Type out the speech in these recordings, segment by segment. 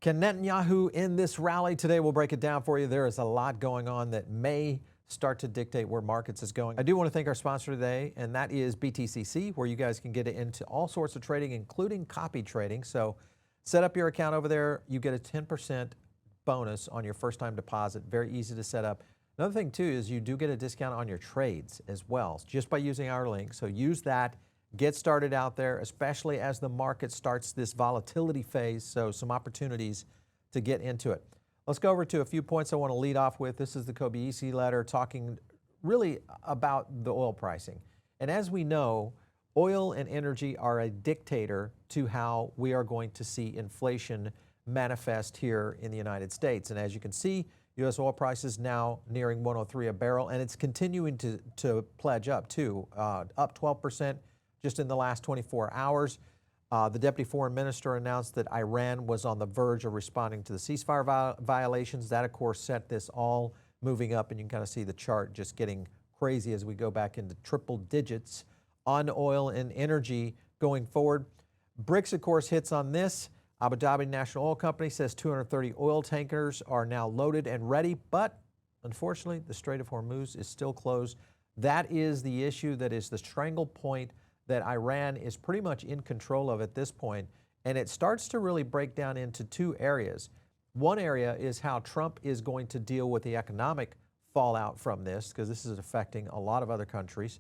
Can Netanyahu end this rally? Today we'll break it down for you. There is a lot going on that may start to dictate where markets is going. I do want to thank our sponsor today, and that is BTCC, where you guys can get into all sorts of trading, including copy trading. So set up your account over there. You get a 10% bonus on your first time deposit. Very easy to set up. Another thing too is you do get a discount on your trades as well, just by using our link. So use that. Get started out there, especially as the market starts this volatility phase, so some opportunities to get into it. Let's go over to a few points I want to lead off with. This is the Kobeisi letter talking really about the oil pricing. And as we know, oil and energy are a dictator to how we are going to see inflation manifest here in the United States. And as you can see, U.S. oil prices now nearing 103 a barrel, and it's continuing to pledge up too, up 12%. Just in the last 24 hours, the deputy foreign minister announced that Iran was on the verge of responding to the ceasefire violations. That, of course, set this all moving up, and you can kind of see the chart just getting crazy as we go back into triple digits on oil and energy going forward. BRICS, of course, hits on this. Abu Dhabi National Oil Company says 230 oil tankers are now loaded and ready, but unfortunately, the Strait of Hormuz is still closed. That is the issue that is the strangle point that Iran is pretty much in control of at this point, and it starts to really break down into two areas. One area is how Trump is going to deal with the economic fallout from this, because this is affecting a lot of other countries.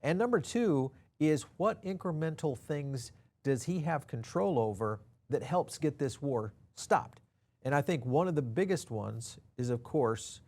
And number two is what incremental things does he have control over that helps get this war stopped? And I think one of the biggest ones is, of course,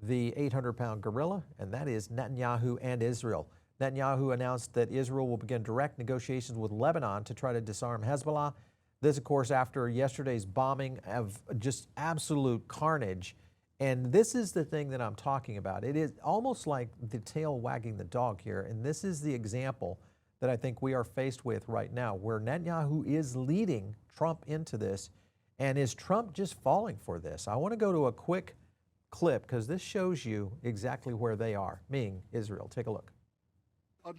the 800-pound gorilla, and that is Netanyahu and Israel. Netanyahu announced that Israel will begin direct negotiations with Lebanon to try to disarm Hezbollah. This, of course, after yesterday's bombing of just absolute carnage. And this is the thing that I'm talking about. It is almost like the tail wagging the dog here. And this is the example that I think we are faced with right now, where Netanyahu is leading Trump into this. And is Trump just falling for this? I want to go to a quick clip because this shows you exactly where they are, meaning Israel. Take a look.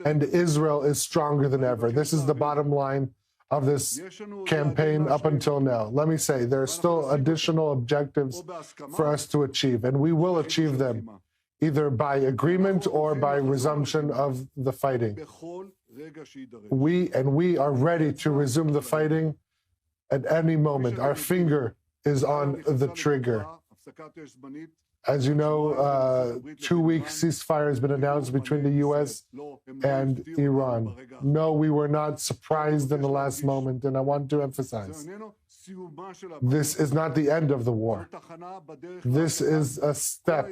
And Israel is stronger than ever. This is the bottom line of this campaign up until now. Let me say, there are still additional objectives for us to achieve, and we will achieve them either by agreement or by resumption of the fighting. We are ready to resume the fighting at any moment. Our finger is on the trigger. As you know, 2-week ceasefire has been announced between the U.S. and Iran. No, we were not surprised in the last moment, and I want to emphasize, this is not the end of the war. This is a step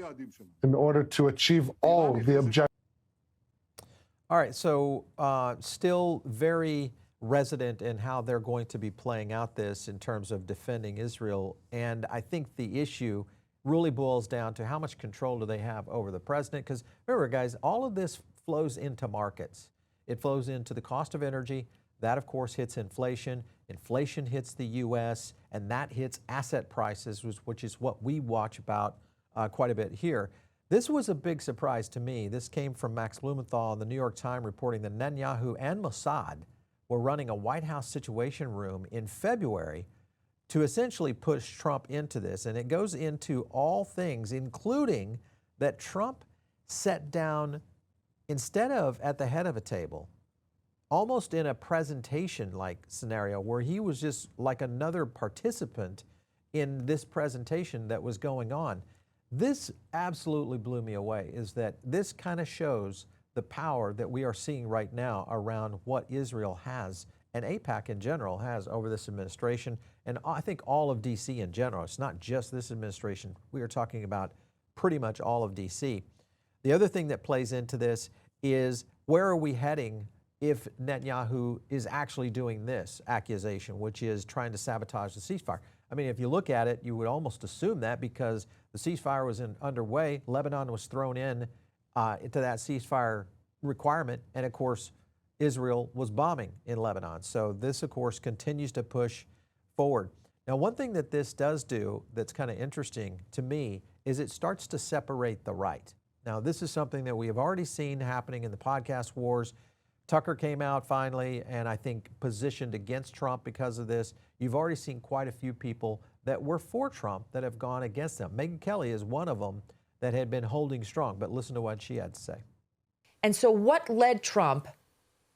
in order to achieve all the objectives. All right, so still very resident in how they're going to be playing out this in terms of defending Israel, and I think the issue really boils down to how much control do they have over the president. Because remember, guys, all of this flows into markets. It flows into the cost of energy. That, of course, hits inflation. Inflation hits the U.S., and that hits asset prices, which is what we watch about quite a bit here. This was a big surprise to me. This came from Max Blumenthal in the New York Times reporting that Netanyahu and Mossad were running a White House Situation Room in February to essentially push Trump into this. And it goes into all things, including that Trump sat down, instead of at the head of a table, almost in a presentation-like scenario where he was just like another participant in this presentation that was going on. This absolutely blew me away, is that this kind of shows the power that we are seeing right now around what Israel has and AIPAC in general has over this administration, and I think all of D.C. in general. It's not just this administration. We are talking about pretty much all of D.C. The other thing that plays into this is, where are we heading if Netanyahu is actually doing this accusation, which is trying to sabotage the ceasefire? I mean, if you look at it, you would almost assume that, because the ceasefire was underway, Lebanon was thrown in to that ceasefire requirement, and of course, Israel was bombing in Lebanon. So this, of course, continues to push forward. Now, one thing that this does do that's kind of interesting to me is it starts to separate the right. Now, this is something that we have already seen happening in the podcast wars. Tucker came out finally, and I think positioned against Trump because of this. You've already seen quite a few people that were for Trump that have gone against him. Megyn Kelly is one of them that had been holding strong, but listen to what she had to say. And so what led Trump,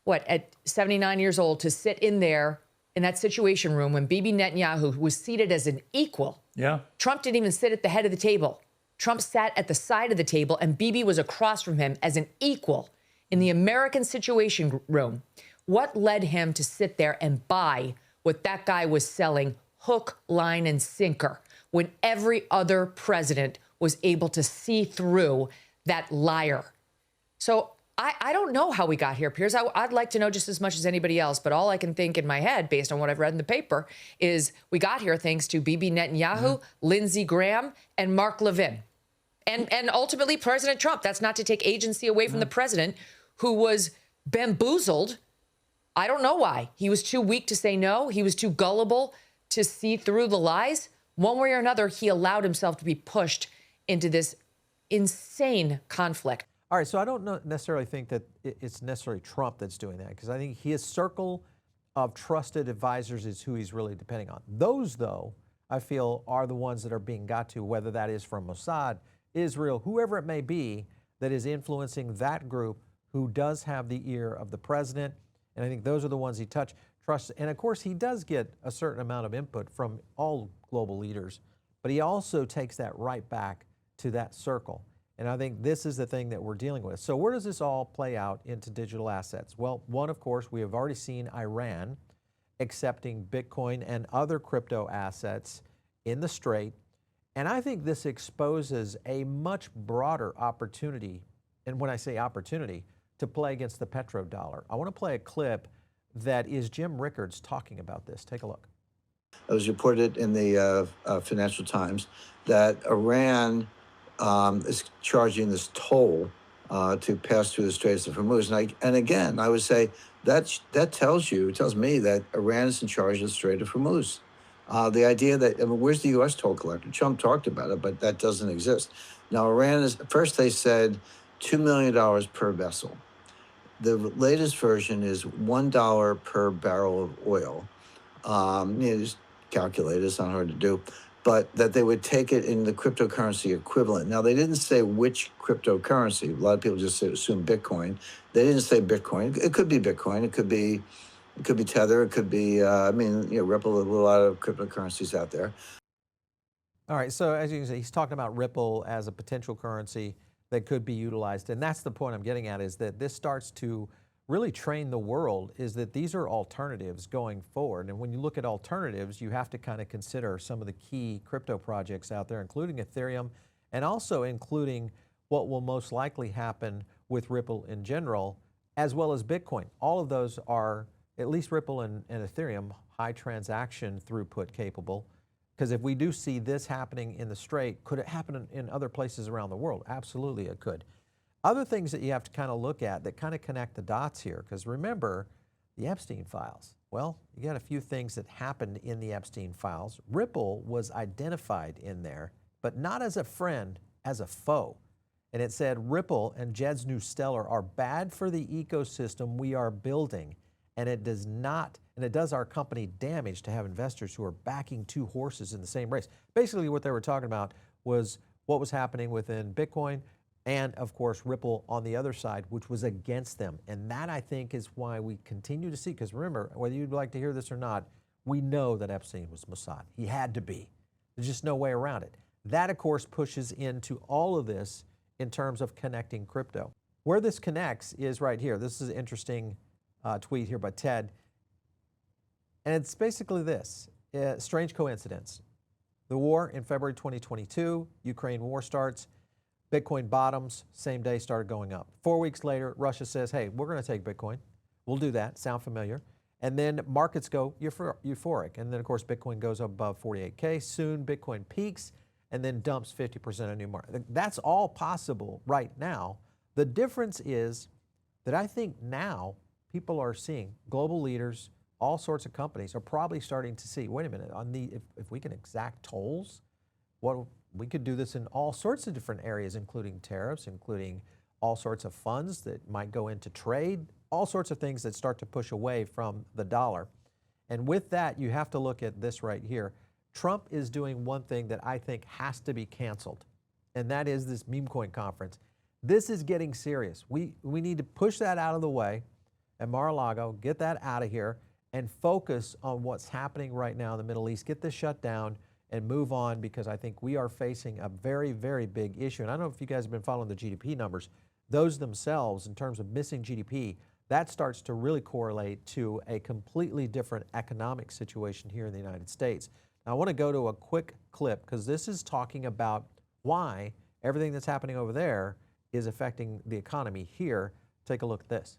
at 79 years old, to sit in there in that Situation Room when Bibi Netanyahu was seated as an equal? Yeah. Trump didn't even sit at the head of the table. Trump sat at the side of the table, and Bibi was across from him as an equal in the American Situation Room. What led him to sit there and buy what that guy was selling hook, line, and sinker when every other president was able to see through that liar? So I don't know how we got here, Piers. I'd like to know just as much as anybody else, but all I can think in my head, based on what I've read in the paper, is we got here thanks to Bibi Netanyahu, Lindsey Graham, and Mark Levin. And ultimately President Trump. That's not to take agency away from the president, who was bamboozled. I don't know why. He was too weak to say no. He was too gullible to see through the lies. One way or another, he allowed himself to be pushed into this insane conflict. All right, so I don't necessarily think that it's necessarily Trump that's doing that, because I think his circle of trusted advisors is who he's really depending on. Those, though, I feel are the ones that are being got to, whether that is from Mossad, Israel, whoever it may be, that is influencing that group who does have the ear of the president. And I think those are the ones he trusts. And of course, he does get a certain amount of input from all global leaders, but he also takes that right back to that circle. And I think this is the thing that we're dealing with. So where does this all play out into digital assets? Well, one, of course, we have already seen Iran accepting Bitcoin and other crypto assets in the Strait. And I think this exposes a much broader opportunity, and when I say opportunity, to play against the petrodollar. I want to play a clip that is Jim Rickards talking about this. Take a look. It was reported in the Financial Times that Iran is charging this toll to pass through the Straits of Hormuz. And again, I would say that tells me that Iran is in charge of the Strait of Hormuz. The idea that, where's the U.S. toll collector? Trump talked about it, but that doesn't exist. Now, Iran is, first they said $2 million per vessel. The latest version is $1 per barrel of oil. Just calculate, it's not hard to do. But that they would take it in the cryptocurrency equivalent. Now, they didn't say which cryptocurrency. A lot of people just assume Bitcoin. They didn't say Bitcoin. It could be Bitcoin. It could be Tether. It could be, Ripple. A lot of cryptocurrencies out there. All right, so as you can see, he's talking about Ripple as a potential currency that could be utilized. And that's the point I'm getting at, is that this starts to really train the world, is that these are alternatives going forward. And when you look at alternatives, you have to kind of consider some of the key crypto projects out there, including Ethereum, and also including what will most likely happen with Ripple in general, as well as Bitcoin. All of those are, at least Ripple and Ethereum, high transaction throughput capable. Because if we do see this happening in the Strait, could it happen in other places around the world? Absolutely, it could. Other things that you have to kind of look at that kind of connect the dots here, because remember the Epstein files. Well, you got a few things that happened in the Epstein files. Ripple was identified in there, but not as a friend, as a foe. And it said Ripple and Jed's new Stellar are bad for the ecosystem we are building, and it does our company damage to have investors who are backing two horses in the same race. Basically what they were talking about was what was happening within Bitcoin, and of course Ripple on the other side, which was against them. And that, I think, is why we continue to see, because remember, whether you'd like to hear this or not, we know that Epstein was Mossad. He had to be. There's just no way around it. That, of course, pushes into all of this in terms of connecting crypto. Where this connects is right here. This is an interesting tweet here by Ted. And it's basically this, strange coincidence. The war in February 2022, Ukraine war starts, Bitcoin bottoms, same day started going up. 4 weeks later, Russia says, hey, we're going to take Bitcoin. We'll do that. Sound familiar? And then markets go euphoric. And then, of course, Bitcoin goes up above 48K. Soon, Bitcoin peaks and then dumps 50% of new market. That's all possible right now. The difference is that I think now people are seeing, global leaders, all sorts of companies are probably starting to see, wait a minute, if we can exact tolls, we could do this in all sorts of different areas, including tariffs, including all sorts of funds that might go into trade, all sorts of things that start to push away from the dollar. And with that, you have to look at this right here. Trump is doing one thing that I think has to be canceled, and that is this Memecoin conference. This is getting serious. We need to push that out of the way at Mar-a-Lago, get that out of here, and focus on what's happening right now in the Middle East. Get this shut down and move on, because I think we are facing a very, very big issue. And I don't know if you guys have been following the GDP numbers. Those themselves, in terms of missing GDP, that starts to really correlate to a completely different economic situation here in the United States. Now, I want to go to a quick clip, because this is talking about why everything that's happening over there is affecting the economy here. Take a look at this.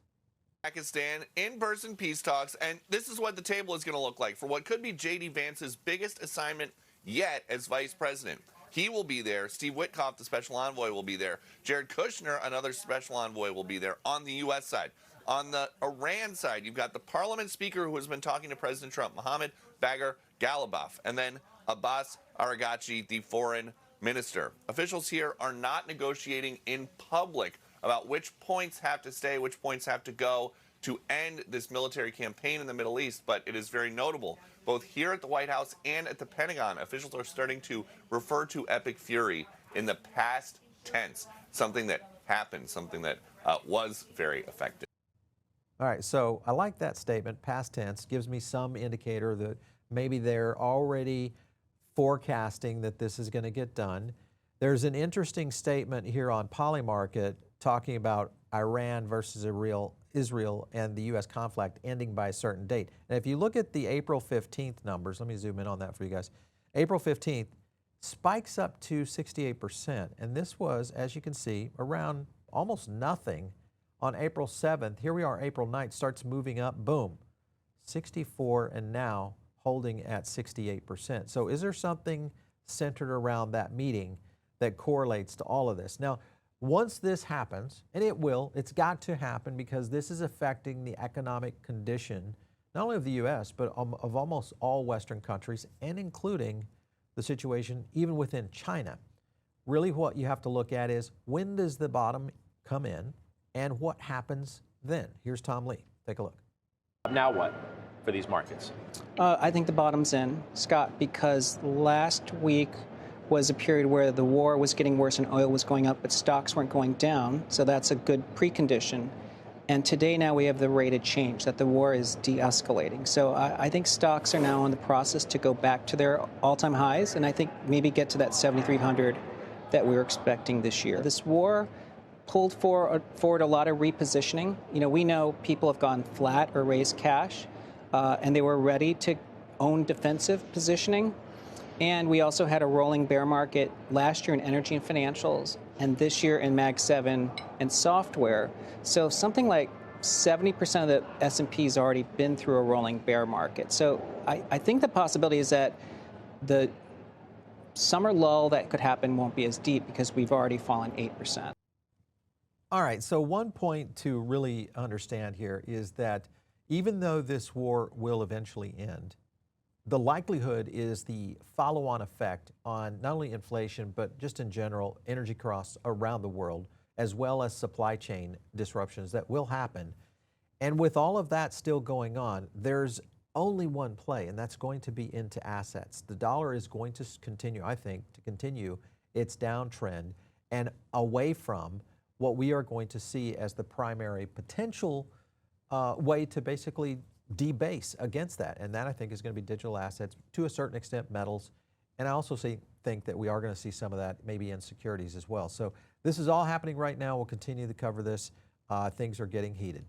Pakistan, in-person peace talks, and this is what the table is going to look like for what could be J.D. Vance's biggest assignment yet as vice president. He will be there. Steve Witkoff, the special envoy, will be there. Jared Kushner, another special envoy, will be there on the U.S. side. On the Iran side, you've got the parliament speaker who has been talking to President Trump, Mohammed Bagher Ghalibaf, and then Abbas Araghchi, the foreign minister. Officials here are not negotiating in public about which points have to stay, which points have to go to end this military campaign in the Middle East, but it is very notable. Both here at the White House and at the Pentagon, officials are starting to refer to epic fury in the past tense, something that happened, something that was very effective. All right, so I like that statement, past tense, gives me some indicator that maybe they're already forecasting that this is going to get done. There's an interesting statement here on Polymarket talking about Iran versus Israel and the U.S. conflict ending by a certain date. And if you look at the April 15th numbers, let me zoom in on that for you guys. April 15th spikes up to 68%. And this was, as you can see, around almost nothing on April 7th. Here we are, April 9th, starts moving up, boom, 64, and now holding at 68%. So is there something centered around that meeting that correlates to all of this? Now, once this happens, and it will, it's got to happen, because this is affecting the economic condition, not only of the U.S., but of almost all Western countries, and including the situation even within China. Really what you have to look at is, when does the bottom come in, and what happens then? Here's Tom Lee. Take a look. Now what for these markets? I think the bottom's in, Scott, because last week was a period where the war was getting worse and oil was going up, but stocks weren't going down. So that's a good precondition. And today now we have the rate of change, that the war is de-escalating. So I think stocks are now in the process to go back to their all-time highs, and I think maybe get to that 7,300 that we were expecting this year. This war pulled forward a lot of repositioning. You know, we know people have gone flat or raised cash, and they were ready to own defensive positioning. And we also had a rolling bear market last year in energy and financials, and this year in Mag 7 and software. So something like 70% of the S&P has already been through a rolling bear market. So I think the possibility is that the summer lull that could happen won't be as deep, because we've already fallen 8%. All right, so one point to really understand here is that even though this war will eventually end, the likelihood is the follow-on effect on not only inflation, but just in general, energy costs around the world, as well as supply chain disruptions that will happen. And with all of that still going on, there's only one play, and that's going to be into assets. The dollar is going to continue, I think, to continue its downtrend and away from what we are going to see as the primary potential way to basically debase against that. And that, I think, is going to be digital assets, to a certain extent metals. And I also think that we are going to see some of that maybe in securities as well. So this is all happening right now. We'll continue to cover this. Things are getting heated.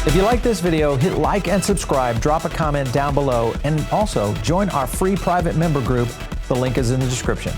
If you like this video, hit like and subscribe, drop a comment down below, and also join our free private member group. The link is in the description.